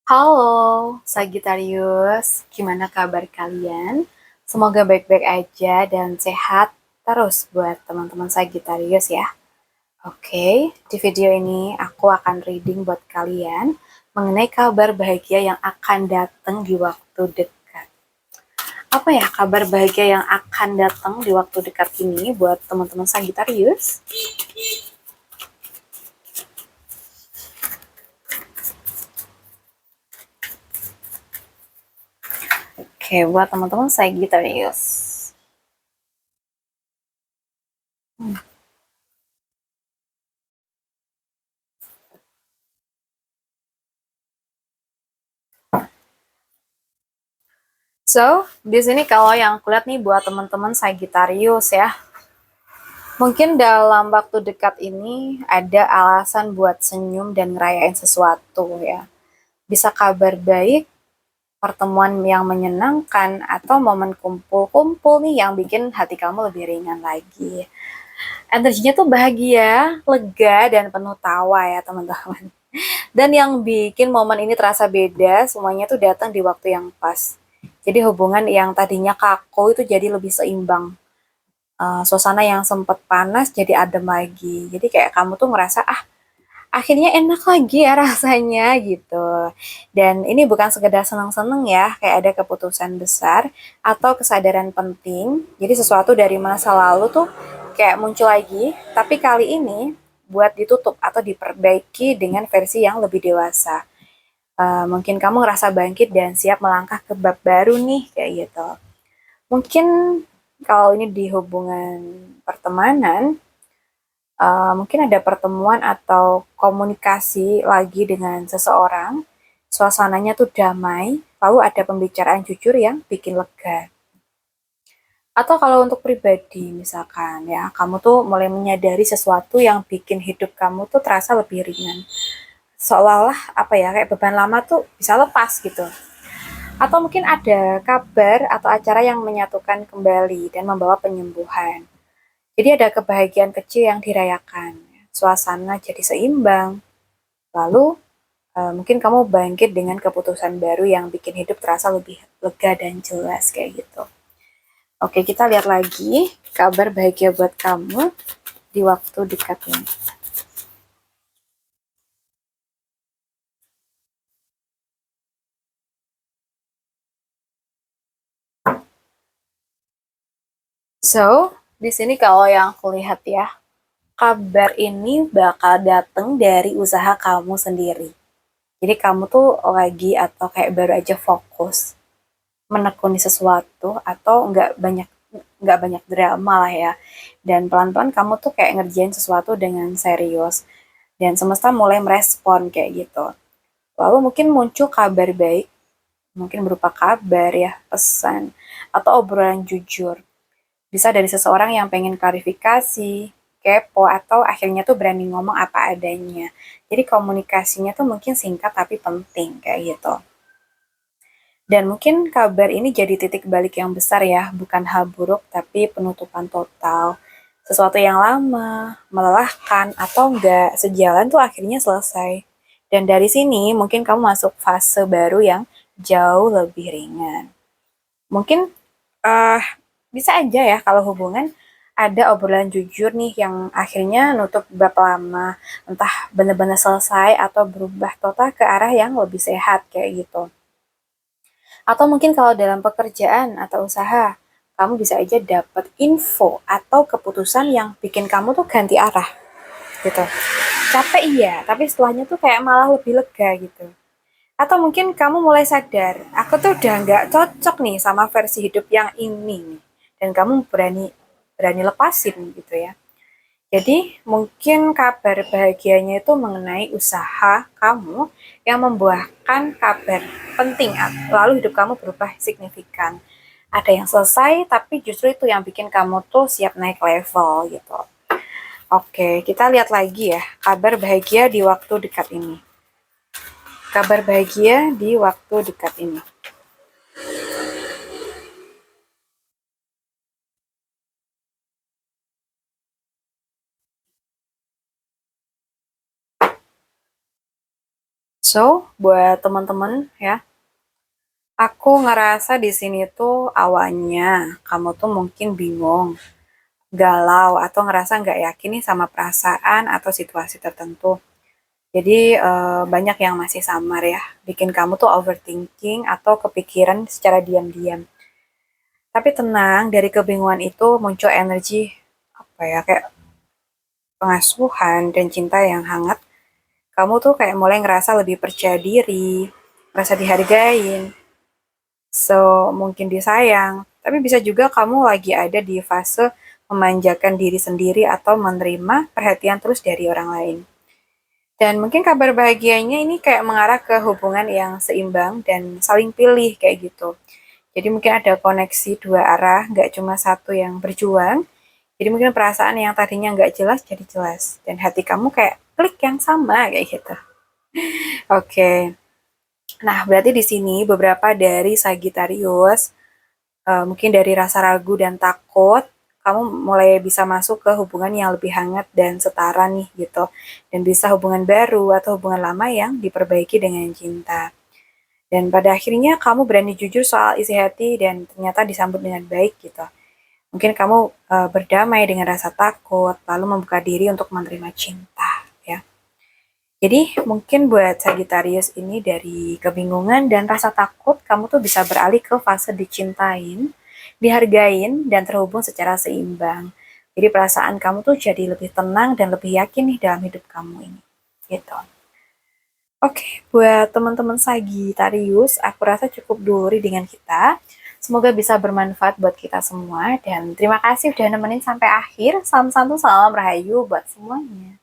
Halo, Sagittarius. Gimana kabar kalian? Semoga baik-baik aja dan sehat terus buat teman-teman Sagittarius ya. Oke, di video ini aku akan reading buat kalian mengenai kabar bahagia yang akan datang di waktu dekat. Apa ya kabar bahagia yang akan datang di waktu dekat ini buat teman-teman Sagittarius? Oke, buat teman-teman Sagittarius. So, di sini kalau yang aku lihat nih buat teman-teman Sagittarius ya, mungkin dalam waktu dekat ini ada alasan buat senyum dan ngerayain sesuatu ya. Bisa kabar baik, pertemuan yang menyenangkan, atau momen kumpul-kumpul nih yang bikin hati kamu lebih ringan lagi. Energinya tuh bahagia, lega, dan penuh tawa ya teman-teman. Dan yang bikin momen ini terasa beda, semuanya tuh datang di waktu yang pas. Jadi hubungan yang tadinya kaku itu jadi lebih seimbang. Suasana yang sempat panas jadi adem lagi. Jadi kayak kamu tuh ngerasa akhirnya enak lagi ya rasanya gitu. Dan ini bukan sekedar seneng-seneng ya, kayak ada keputusan besar atau kesadaran penting. Jadi sesuatu dari masa lalu tuh kayak muncul lagi, tapi kali ini buat ditutup atau diperbaiki dengan versi yang lebih dewasa. Mungkin kamu ngerasa bangkit dan siap melangkah ke bab baru nih kayak gitu. Mungkin kalau ini di hubungan pertemanan, mungkin ada pertemuan atau komunikasi lagi dengan seseorang, suasananya tuh damai, lalu ada pembicaraan jujur yang bikin lega. Atau kalau untuk pribadi misalkan ya, kamu tuh mulai menyadari sesuatu yang bikin hidup kamu tuh terasa lebih ringan. Seolah-olah apa ya, kayak beban lama tuh bisa lepas gitu. Atau mungkin ada kabar atau acara yang menyatukan kembali dan membawa penyembuhan. Jadi ada kebahagiaan kecil yang dirayakan. Suasana jadi seimbang. Lalu mungkin kamu bangkit dengan keputusan baru yang bikin hidup terasa lebih lega dan jelas kayak gitu. Oke, kita lihat lagi kabar bahagia buat kamu di waktu dekat ini. So, di sini kalau yang aku lihat ya, kabar ini bakal datang dari usaha kamu sendiri. Jadi kamu tuh lagi atau kayak baru aja fokus menekuni sesuatu atau nggak banyak drama lah ya. Dan pelan-pelan kamu tuh kayak ngerjain sesuatu dengan serius dan semesta mulai merespon kayak gitu. Lalu mungkin muncul kabar baik, mungkin berupa kabar ya, pesan atau obrolan jujur. Bisa dari seseorang yang pengen klarifikasi, kepo, atau akhirnya tuh berani ngomong apa adanya. Jadi komunikasinya tuh mungkin singkat tapi penting kayak gitu. Dan mungkin kabar ini jadi titik balik yang besar ya, bukan hal buruk tapi penutupan total. Sesuatu yang lama, melelahkan, atau enggak sejalan tuh akhirnya selesai. Dan dari sini mungkin kamu masuk fase baru yang jauh lebih ringan. Mungkin uh, bisa aja ya kalau hubungan ada obrolan jujur nih yang akhirnya nutup bab lama, entah benar-benar selesai atau berubah total ke arah yang lebih sehat kayak gitu. Atau mungkin kalau dalam pekerjaan atau usaha, kamu bisa aja dapat info atau keputusan yang bikin kamu tuh ganti arah gitu. Capek iya, tapi setelahnya tuh kayak malah lebih lega gitu. Atau mungkin kamu mulai sadar, aku tuh udah nggak cocok nih sama versi hidup yang ini nih. Dan kamu berani berani lepasin gitu ya. Jadi mungkin kabar bahagianya itu mengenai usaha kamu yang membuahkan kabar penting, lalu hidup kamu berubah signifikan. Ada yang selesai, tapi justru itu yang bikin kamu tuh siap naik level gitu. Oke, kita lihat lagi ya kabar bahagia di waktu dekat ini. Kabar bahagia di waktu dekat ini. So, buat teman-teman ya, aku ngerasa di sini tuh awalnya kamu tuh mungkin bingung, galau, atau ngerasa nggak yakin nih sama perasaan atau situasi tertentu. Jadi banyak yang masih samar ya, bikin kamu tuh overthinking atau kepikiran secara diam-diam. Tapi tenang, dari kebingungan itu muncul energi apa ya, kayak pengasuhan dan cinta yang hangat. Kamu tuh kayak mulai ngerasa lebih percaya diri, ngerasa dihargain, mungkin disayang. Tapi bisa juga kamu lagi ada di fase memanjakan diri sendiri atau menerima perhatian terus dari orang lain. Dan mungkin kabar bahagianya ini kayak mengarah ke hubungan yang seimbang dan saling pilih kayak gitu. Jadi mungkin ada koneksi dua arah, nggak cuma satu yang berjuang. Jadi mungkin perasaan yang tadinya nggak jelas jadi jelas. Dan hati kamu kayak klik yang sama kayak gitu. Oke, nah berarti di sini beberapa dari Sagittarius, mungkin dari rasa ragu dan takut, kamu mulai bisa masuk ke hubungan yang lebih hangat dan setara nih gitu. Dan bisa hubungan baru atau hubungan lama yang diperbaiki dengan cinta. Dan pada akhirnya kamu berani jujur soal isi hati dan ternyata disambut dengan baik gitu. Mungkin kamu berdamai dengan rasa takut, lalu membuka diri untuk menerima cinta ya. Jadi mungkin buat Sagittarius ini dari kebingungan dan rasa takut, kamu tuh bisa beralih ke fase dicintain, dihargain, dan terhubung secara seimbang. Jadi perasaan kamu tuh jadi lebih tenang dan lebih yakin nih dalam hidup kamu ini. Gitu. Oke, buat teman-teman Sagittarius, aku rasa cukup dulu dengan kita. Semoga bisa bermanfaat buat kita semua. Dan terima kasih udah nemenin sampai akhir. Salam santu, salam rahayu buat semuanya.